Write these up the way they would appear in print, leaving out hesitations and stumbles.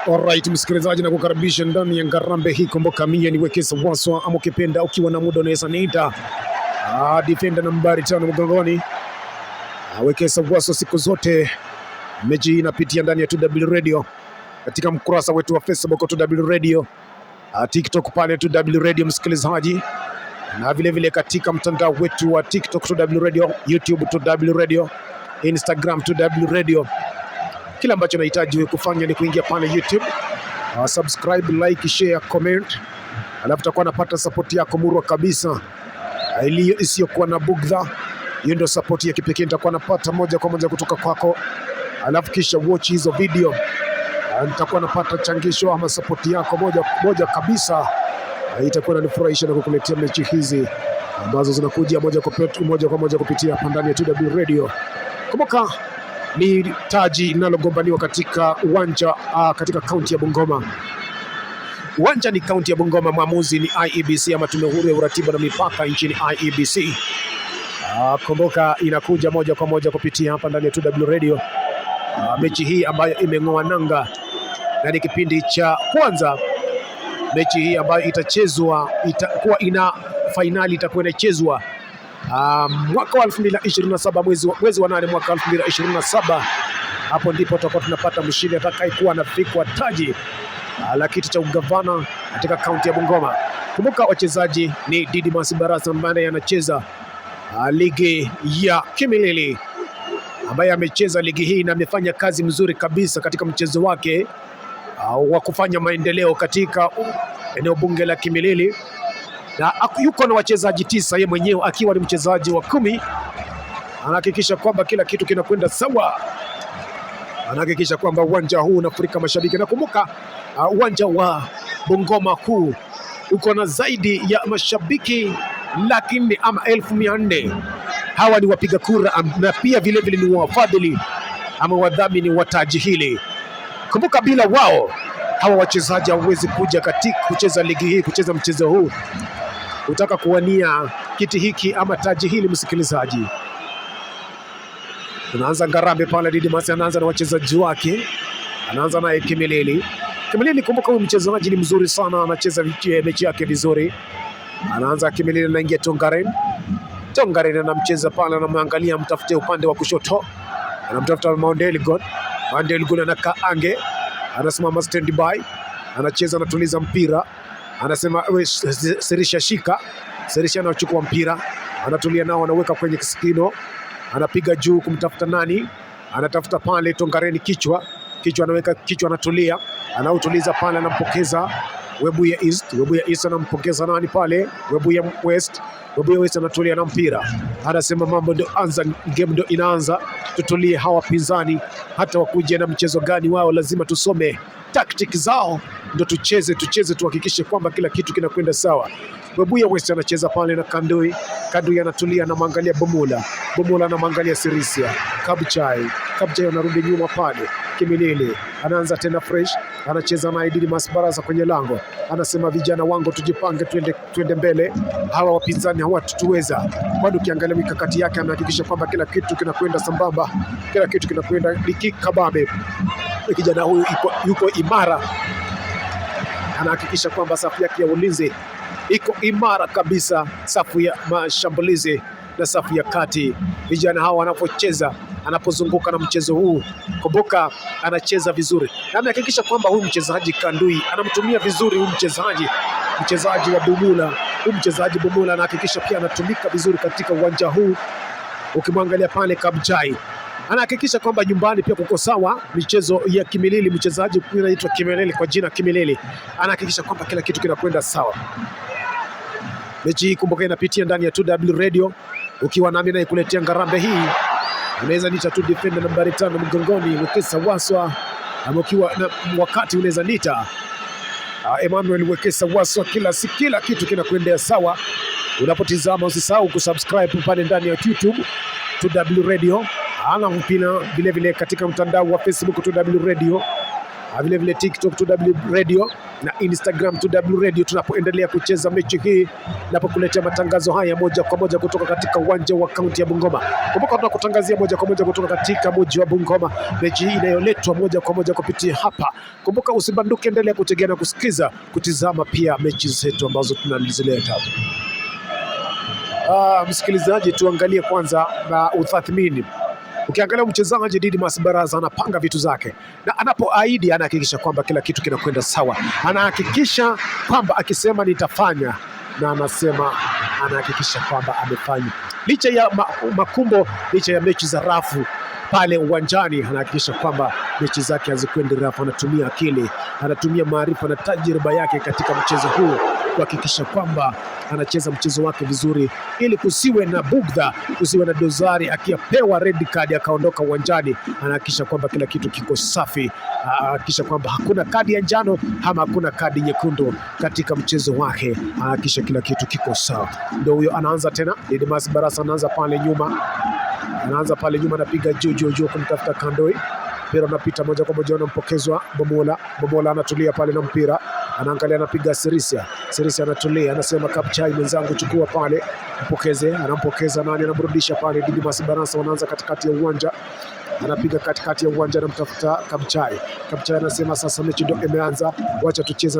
Alright, msikilizaji na kukaribisha ndani ya Ngarambe hii. Kumbuka mimi ni Wekesa Waswa, ama ukipenda ukiwa na muda unaweza niita defender nambari 5 mgongoni. Wekesa Waswa siku zote. Mechi inapitia ndani ya 2W Radio katika mkurasa wetu wa Facebook 2W Radio, TikTok pale 2W Radio msikilizaji, na vile vile katika mtandao wetu wa TikTok 2W Radio, YouTube 2W Radio, Instagram 2W Radio. Kila ambacho unahitaji kufanya ni kuingia pale YouTube, subscribe, like, share, comment, alafu utakuwa unapata support yako murwa kabisa, iliyo isiyokuwa na bugdha. Hiyo ndio support ya kipekee nitakuwa napata moja kwa moja kutoka kwako, alafu kisha watch hizo video, nitakuwa napata changisho ama support yako moja kabisa. Itakuwa inanifurahisha na kukuletea mechi hizi ambazo zinakuja moja kwa moja kupitia hapa ndani ya 2W Radio. Kumbuka ni taji linalogombaniwa katika uwanja katika kaunti ya Bungoma. Uwanja ni kaunti ya Bungoma, mwamuzi ni IEBC ama tume huru ya uratibu na mipaka nchini IEBC. Kumbuka inakuja moja kwa moja kupitia hapa ndani ya 2W Radio. Mechi hii ambayo imeng'oa nanga na ni kipindi cha kwanza. Mechi hii ambayo itakuwa ina finali, itakuwa inachezwa mwaka wa 2027 mwezi wa 8 mwaka 2027. Hapo ndipo tutakuwa tunapata mshindi atakayekuwa anafikwa taji la kiti cha ugavana katika kaunti ya Bungoma. Kumbuka wachezaji ni Didmus Barasa ambaye anacheza ligi ya Kimilili, ambaye amecheza ligi hii na amefanya kazi mzuri kabisa katika mchezo wake wa kufanya maendeleo katika eneo bunge la Kimilili, na yuko na wachezaji 9, yeye mwenyewe akiwa ni mchezaji wa 10. Anahakikisha kwamba kila kitu kinakwenda sawa, anahakikisha kwamba uwanja huu unafurika mashabiki. Na kumbuka uwanja wa Bungoma huu uko na zaidi ya mashabiki 400,000 ama 1,400. Hawa ni wapiga kura na pia vile vile ni wafadhili ama wadhamini wa taji hili. Kumbuka bila wao hawa wachezaji hawawezi kuja katika kucheza ligi hii, kucheza mchezo huu, utaka kuwania kiti hiki ama taji hili. Msikilizaji, tunaanza Ngarambe pale. Didmus anaanza na wachezaji wake, anaanza na Kimilili. Kumbuka huyu mchezaji ni mzuri sana, anacheza mechi yake vizuri. Anaanza Kimilili, anaingia Tongaren anamcheza pale, anamwangalia mtafute upande wa kushoto, anamtafuta Mandelgon anakaa ange, anasimama standby, anacheza, anatuliza mpira, anasema Serisha shika. Serisha anachukua mpira, anatulia nao, anaweka kwenye kisikino, anapiga juu kumtafuta nani, anatafuta pale Tongaren kichwa, anaweka kichwa, anatulia, anautuliza pale, anampokeza Webuye East anampokeza nani pale, Webuye West anatulia na mpira, anasema mambo ndio anza, game ndio inaanza, tutulie. Hawa pinzani hata wakuje na mchezo gani, wao lazima tusome tactic zao ndio tucheze, tuhakikishe kwamba kila kitu kinakwenda sawa. Webuye West anacheza pale na Kandui anatulia, na mangalia Bomula na mangalia Sirisia. Kabchai anarudi nyuma pale. Kimilili anaanza tena fresh, anacheza na Didmus Barasa kwenye lango, anasema vijana wangu tujipange, twende mbele, hawa wapinzani hawatuweza. Bado ukiangalia mikakati yake, anahakikisha kwamba kila kitu kinakwenda sambamba, kila kitu kinakwenda likikababe. Kijana huyu yuko imara, anahakikisha kwamba safu yake ya ulinzi iko imara kabisa, safu ya mashambulizi na safu ya kati. Vijana hawa wanapocheza, anapozunguka na mchezo huu, kumbuka anacheza vizuri, na amehakikisha kwamba huyu mchezaji Kandui anamtumia vizuri huyu mchezaji wa Bomula. Huyu mchezaji Bomula anahakikisha pia anatumika vizuri katika uwanja huu. Ukimwangalia pale Kabchai anahakikisha kwamba nyumbani pia kuko sawa. Michezo ya Kimilili, mchezaji anaitwa Kimilili kwa jina Kimilili, anahakikisha kwamba kila kitu kinakwenda sawa. Mechi hii kumbuka inapitia ndani ya 2W Radio, ukiwa nami na kuletea Ngarambe hii. Unaweza nita tu defender nambari 5 mgongoni, Wekesa Waswa, ama ukiwa na wakati unaweza nita Emmanuel Wekesa Waswa. Kila kitu kinakwenda sawa. Unapotizama usisahau kusubscribe pale ndani ya YouTube 2W Radio, ana mpina vile vile katika mtandao wa Facebook 2W Radio. vile vile TikTok TW Radio na Instagram TW Radio, tunapoendelea kucheza mechi hii, napokuletea matangazo haya moja kwa moja kutoka katika uwanja wa kaunti ya Bungoma. Kumbuka tunakutangazia moja kwa moja kutoka katika mji wa Bungoma, mechi hii inayoletwa moja kwa moja kupitia hapa. Kumbuka usibanduke, endelea kutegea na kusikiza, kutizama pia mechi zetu ambazo tunazileta. Msikilizaji, tuangalie kwanza utathmini. Ukiangalia mchezaji Didmus Barasa anapanga vitu zake, na anapoahidi anahakikisha kwamba kila kitu kinakwenda sawa. Anahakikisha kwamba akisema nitafanya, na anahakikisha kwamba amefanya. Licha ya makumbo, licha ya mechi za rafu pale uwanjani, anahakikisha kwamba mechi zake hazikwendi rafu. Anatumia akili, anatumia maarifa na tajriba yake katika mchezo huu kuhakikisha kwamba anacheza mchezo wake vizuri, ili kusiwe na bugdha, kusiwe na dosari. Akipewa red card akaondoka uwanjani, anahakikisha kwamba kila kitu kiko safi, anahakikisha kwamba hakuna kadi ya njano ama hakuna kadi nyekundu katika mchezo wake, anahakikisha kila kitu kiko sawa. Ndio huyo anaanza tena, Didmus Barasa anaanza pale nyuma, anapiga juu kumtafuta Kandoi. Mpira unapita moja kwa moja, anampokezwa Bomola anatulia pale na mpira, anaangalia, anapiga Sirisia anatulia, anasema Kapchai mwenzangu chukua pale, anampokeza nani, anamrudisha pale. Didmus Barasa wanaanza katikati ya uwanja, anapiga katikati ya uwanja, anamtafuta Kapchai anasema sasa mechi ndio imeanza, wacha tucheze.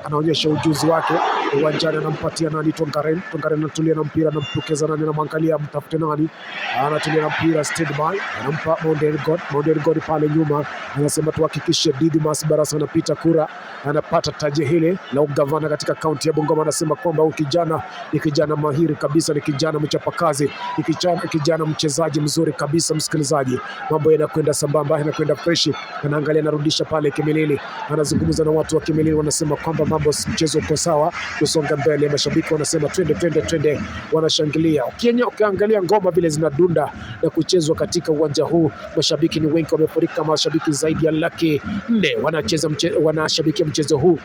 Anaonyesha ujuzi wake uwanjani, anampatia nani, Tongaren anatulia na mpira, anampokeza nani, anamwangalia mtafute nani, anatulia na mpira, stand by, anampa Mountain God pale nyuma, anasema tuhakikishe Didmus Barasa anapita kura, anapata taji hili la ugavana katika kaunti ya Bungoma. Anasema kwamba kijana ni kijana mahiri kabisa, ni kijana mchapakazi, ni kijana mchezaji mzuri kabisa. Msikilizaji, mambo yanakwenda sambamba, yanakwenda fresh. Anaangalia, anarudisha pale Kimilili, anazungumza na watu wa Kimilili, wanasema kwamba mambo mchezo uko sawa, tusonga mbele. Mashabiki wanasema twende, wanashangilia. Ukiangalia ngoma vile zinadunda na kuchezwa katika uwanja huu, mashabiki ni wengi, wamefurika, mashabiki zaidi ya 400 wanashabikia mchezo huu.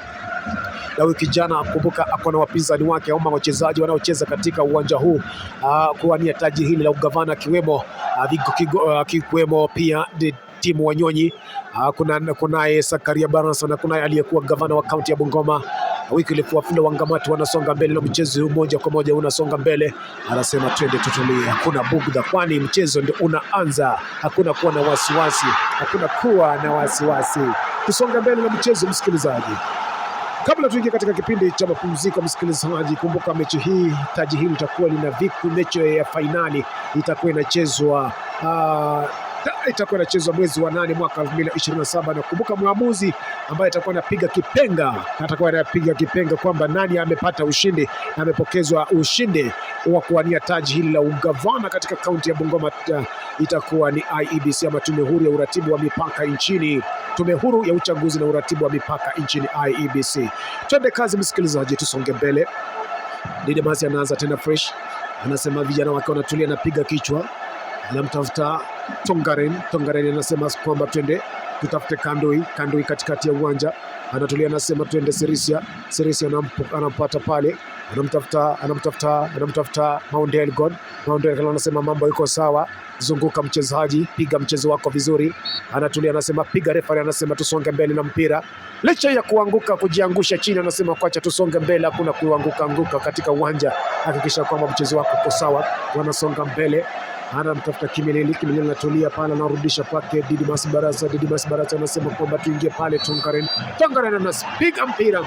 Na huyu kijana, kumbuka, ako na wapinzani wake ama wachezaji wanaocheza katika uwanja huu kuwania taji hili la ugavana, akiwemo pia timu Wanyonyi, kunaye Sakaria Barasa na kunaye aliyekuwa gavana wa kaunti ya Bungoma wiki iliyopita. Wangamati wanasonga mbele na mchezo huu moja kwa moja unasonga mbele. Anasema twende tutulie, hakuna bugdha, kwani mchezo ndio unaanza. Hakuna kuwa na wasiwasi, tusonga mbele na mchezo. Msikilizaji, kabla tuingie katika kipindi cha mapumziko, msikilizaji, kumbuka mechi hii, taji hili litakuwa lina viku. Mechi ya fainali itakuwa inachezwa mwezi wa 8 mwaka 2027, na kumbuka mwamuzi ambaye atakuwa anapiga kipenga kwamba nani amepata ushindi na amepokezwa ushindi wa kuwania taji hili la ugavana katika kaunti ya Bungoma. Itakuwa ni IEBC ama Tume Huru ya Uratibu wa Mipaka nchini, Tume Huru ya Uchaguzi na Uratibu wa Mipaka nchini IEBC. Twende kazi msikilizaji, tusonge mbele. Didmus anaanza tena fresh, anasema vijana wake wanatulia, anapiga kichwa, anamtafuta Tongaren anasema kwamba twende tutafute Kandoi katikati ya uwanja, anatulia, anasema twende Sirisia anampata pale, anamtafuta Mountain God anasema mambo iko sawa, zunguka mchezaji, piga mchezo wako vizuri. Anatulia, anasema piga. Referee anasema tusonge mbele na mpira, licha ya kujiangusha chini, anasema kwacha tusonge mbele, hakuna kuanguka katika uwanja, hakikisha kwamba mchezo wako uko sawa. Wanasonga mbele, anamtafuta Kimilili anatulia pale, anarudisha kwake Didmus Barasa anasema kwamba tuingie pale. Tongaren anapiga mpira.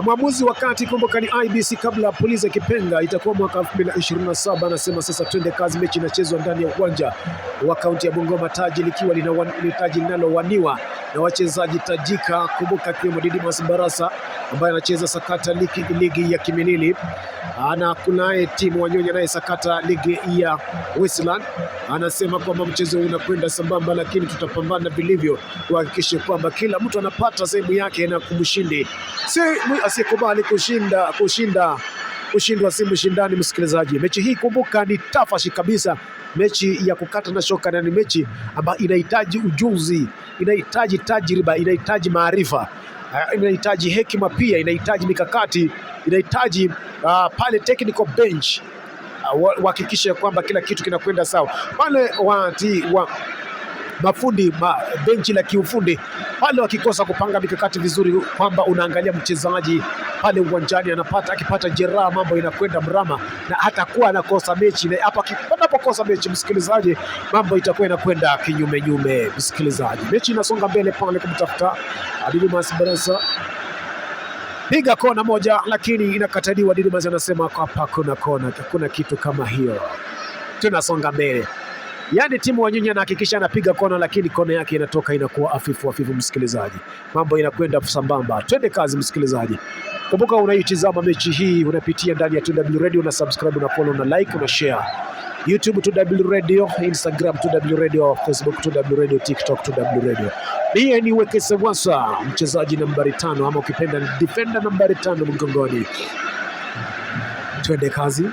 Mwamuzi wakati, kumbuka ni IEBC kabla polisi kipenga, itakuwa mwaka 2027. Anasema sasa twende kazi, mechi inachezwa ndani ya uwanja wa kaunti ya Bungoma, taji likiwa taji linalowaniwa na wachezaji tajika. Kumbuka kiwemo Didmus Barasa ambaye anacheza sakata ligi ya Kimilili, na kunaye timu Wanyonyi naye sakata ligi ya Westland. Anasema kwamba mchezo unakwenda sambamba, lakini tutapambana vilivyo kuhakikisha kwamba kila mtu anapata sehemu yake na kumshindi. Si asiyekubali kushindwa si mshindani. Msikilizaji, mechi hii kumbuka ni tafashi kabisa, mechi ya kukata na shoka, na ni mechi ambayo inahitaji ujuzi, inahitaji tajriba, inahitaji maarifa, inahitaji hekima, pia inahitaji mikakati, inahitaji pale technical bench wahakikisha kwamba kila kitu kinakwenda sawa. Pale benchi la kiufundi pale wakikosa kupanga mikakati vizuri, kwamba unaangalia mchezaji pale uwanjani akipata jeraha, mambo inakwenda mrama na hatakuwa anakosa mechi, na hapa anapokosa mechi, msikilizaji, mambo itakuwa inakwenda kinyume nyume. Msikilizaji, mechi inasonga mbele pale kumtafuta Didmus Baresa, piga kona moja lakini inakataliwa. Didmus anasema hapa kuna kitu kama hiyo. Tunasonga mbele. Yaani timu Wanyonyi anahakikisha anapiga kona, lakini kona yake inatoka inakuwa hafifu. Msikilizaji, mambo inakwenda sambamba. Twende kazi msikilizaji. Kumbuka unaitizama mechi hii, unapitia ndani ya 2W Radio, na subscribe, na follow, na like, na share. YouTube 2W Radio, Instagram 2W Radio, Facebook 2W Radio, TikTok 2W Radio. Mie ni Wekesa Wasa, mchezaji nambari 5 ama ukipenda defender nambari 5 mgongoni. Twende kazi.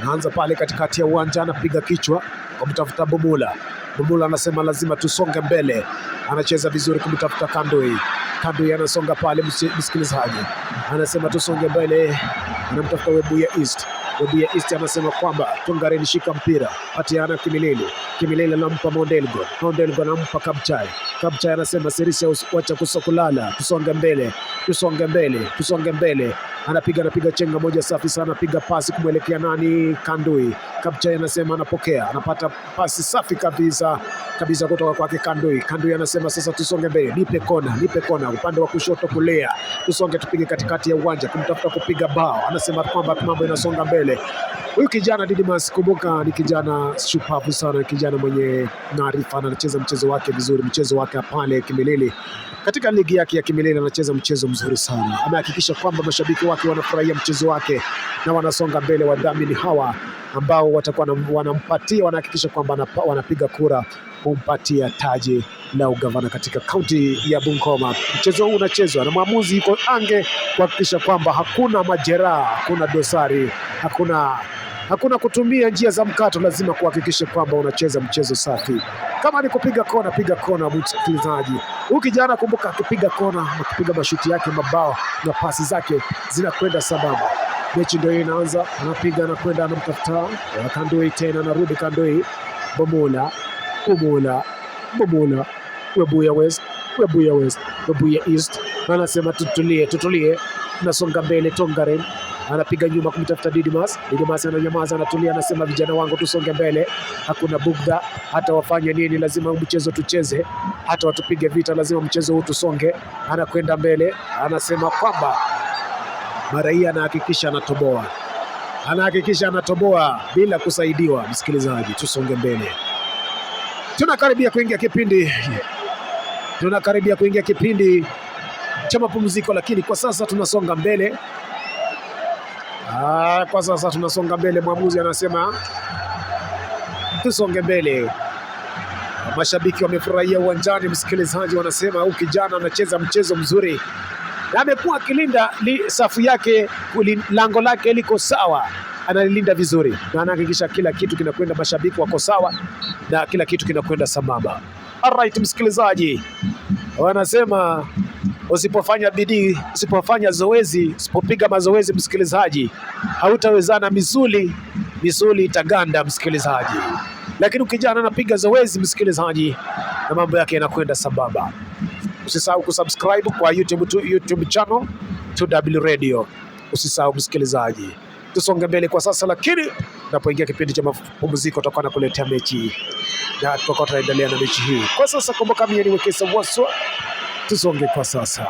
Anaanza pale katikati ya uwanja, anapiga kichwa kumtafuta Bumula. Bumula anasema lazima tusonge mbele. Anacheza vizuri kumtafuta Kandoi. Kandoi anasonga pale msikilizaji. Anasema tusonge mbele. Anamtafuta Webuye East. Webuye East anasema kwamba Tongareni shika mpira. Patiana Kimilili. Kimilili anampa Mondelgo. Mondelgo anampa Kabchai. Kabchai anasema Sirisia wacha kusokulala. Tusonge mbele. Tusonge mbele. Tusonge mbele. Anapiga chenga moja safi sana, anapiga pasi kumwelekea nani? Kandui. Kabchai anasema anapokea, anapata pasi safi kabisa kutoka kwake Kandui. Kandui anasema sasa tusonge mbele, nipe kona upande wa kushoto kulia, tusonge tupige katikati ya uwanja kumtafuta kupiga bao. Anasema kwamba mambo inasonga mbele. Huyu kijana Didmus, kumbuka ni kijana shupavu sana, kijana mwenye maarifa, anacheza mchezo wake vizuri, mchezo wake pale Kimilili. Katika ligi yake ya Kimilili anacheza mchezo mzuri sana. Amehakikisha kwamba mashabiki wake wanafurahia mchezo wake na wanasonga mbele. Wadhamini hawa ambao watakuwa wanahakikisha kwamba wanapiga kura kumpatia taji la ugavana katika kaunti ya Bungoma. Mchezo huu unachezwa na mwamuzi yuko ange kuhakikisha kwamba hakuna majeraha, hakuna dosari, hakuna kutumia njia za mkato. Lazima kuhakikisha kwamba unacheza mchezo safi. Kama ni kupiga kona, piga kona msikilizaji. Huyu kijana kumbuka, akipiga kona, akipiga mashuti yake, mabao na pasi zake zinakwenda sambamba. Mechi ndio inaanza, anapiga na kwenda, anamtafuta Kandoi tena, anarudi Kandoi. Bumula. Webuye West. Webuye East. Anasema tutulie. Nasonga mbele. Tongaren anapiga nyuma kumtafuta Didmus. Didmus ananyamaza, anatulia, anasema vijana wangu tusonge mbele. Hakuna bugdha, hata wafanye nini, lazima mchezo tucheze. Hata watupige vita, lazima mchezo huu tusonge. Anakwenda mbele, anasema kwamba Maraia anahakikisha anatoboa bila kusaidiwa. Msikilizaji, tusonge mbele. Tunakaribia kuingia kipindi cha mapumziko, lakini kwa sasa tunasonga mbele. Mwamuzi anasema tusonge mbele. Mashabiki wamefurahia uwanjani, msikilizaji, wanasema huyu kijana anacheza mchezo mzuri na amekuwa akilinda safu yake, lango lake liko sawa, analilinda vizuri na anahakikisha kila kitu kinakwenda, mashabiki wako sawa na kila kitu kinakwenda sambamba. Alright msikilizaji, wanasema usipofanya bidii, usipofanya zoezi, usipopiga mazoezi msikilizaji, hautawezana, misuli itaganda msikilizaji. Lakini ukijana anapiga zoezi msikilizaji, na mambo yake yanakwenda sambamba. Usisahau kusubscribe kwa YouTube channel 2W Radio. Usisahau msikilizaji. Tusonge mbele kwa sasa, lakini tunapoingia kipindi cha mapumziko tutakuwa nakuletea mechi na tutaendelea na mechi hii. Kwa sasa kumbuka mimi ni Wekesa Wasa. Tusonge kwa sasa.